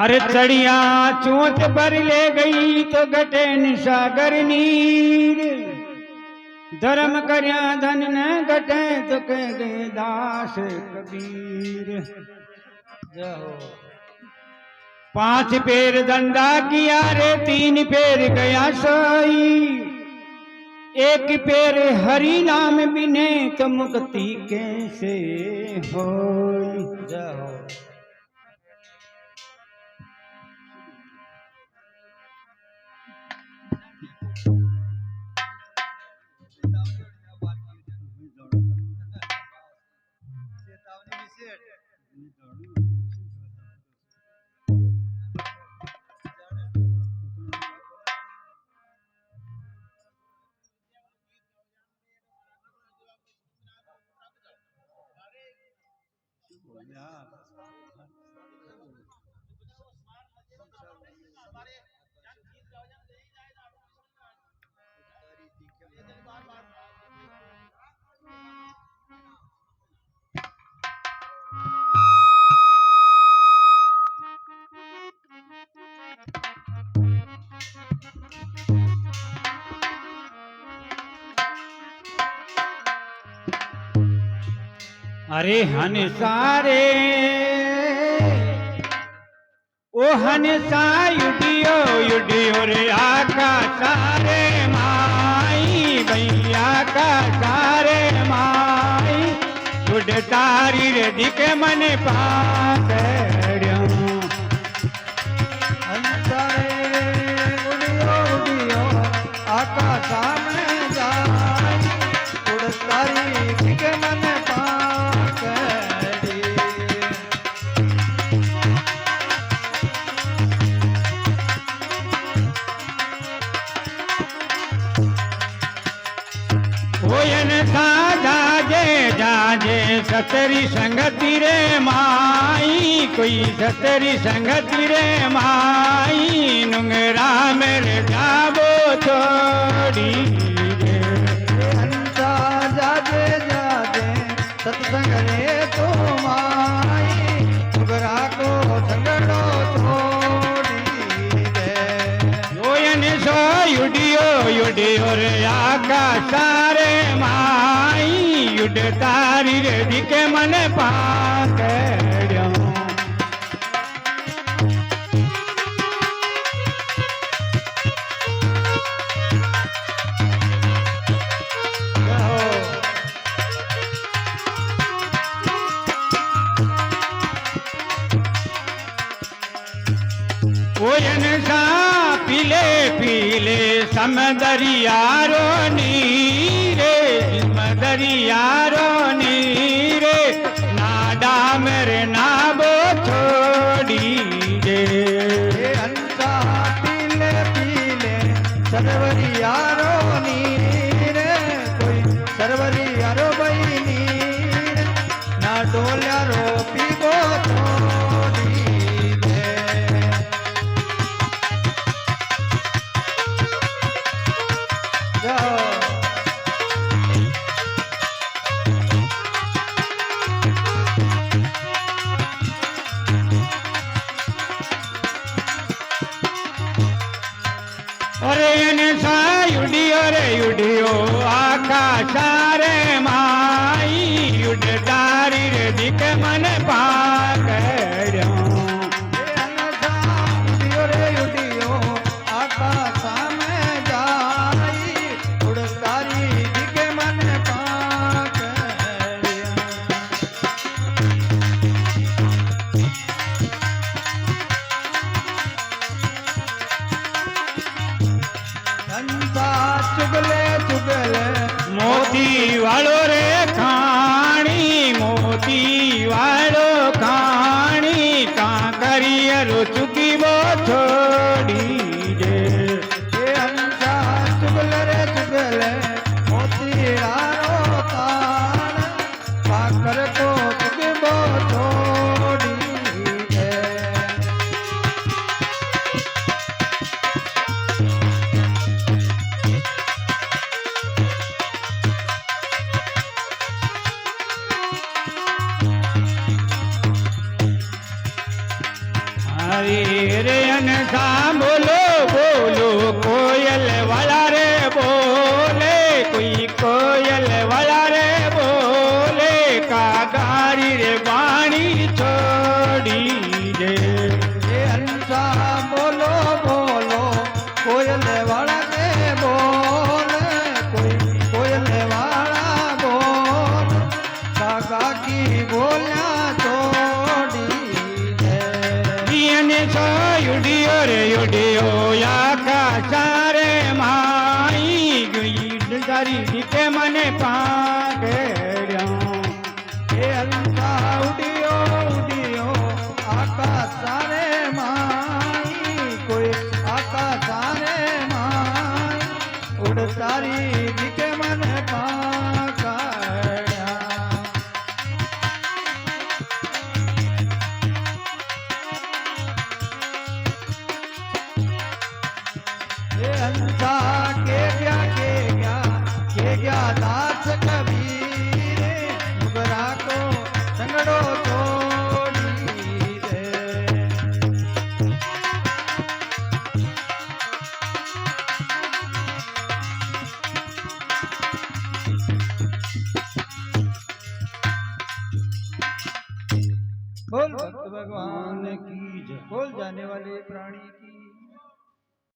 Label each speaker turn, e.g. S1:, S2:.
S1: अरे चढ़िया चोट पर ले गई तो घटे निशागर नीर। धर्म करया धन न घटे तो कह गए दास कबीर। पांच पेर दंडा किया रे, तीन पेर गया सोई। एक पेर हरि नाम बिने तो मुक्ति कैसे होई। जाओ अरे हन सारे ओ हन सा युडियो रे आका सारे माई भैया का सारे माई उड तारी रे दिखे मन पाकड़ियो। हन सारे उडियो आका सामने जाई उड तारी दिखे मन जाजे सतरी संगति रे माई कोई सतरी संगति रे माई नुंगरा मेरे जाबो छोड़ी रे। हंसा जाजे जाजे सत्संग रे तो माई नुंगरा को संगड़ो छोड़ी रे। योयन सो युडियो रे आका सारे माई युड तारी रे दिखे मन पाकड़ियो। कोयन सा पीले पीले समदरियारो नीरे समदरियारो नीरे नाडा मेरे नाबो छोड़ी रे। हंसा पीले पीले सरवरियारो नीरे कोई सरवरियारो बई नीर ना डोल्यारो पीबो छोड़ी रे। युडियो आका सारे माई युड तारी रे दिखे मन पाकड़ियो। युडियो आका सामे जाई उड़ तारी दिखे मन पाकड़ियो। चुगले चुगले मोती वालो रे रे अनसा बोलो बोलो कोयल वाला रे बोले कोई कोयल वाला रे बोले कागारी रे वाणी छोड़ी रे
S2: हंसा बोलो बोलो कोयल वाला रे बोले कोई कोयल वाला बोल काका की बोलिया छोड़ी
S1: ने सो युडियो रे युडियो या का सारे माई गुई दारी दिखे मने पागड़िया
S2: हे हंसा उडियो उडियो आकाश सारे माई कोई आकाश सारे माई उड़ सारी दिखे मन पागड़िया हंसा के गया दास कबीर मुगरा को संगड़ो तोड़ी रे बोल भक्त भगवान की जय बोल जाने वाले प्राणी की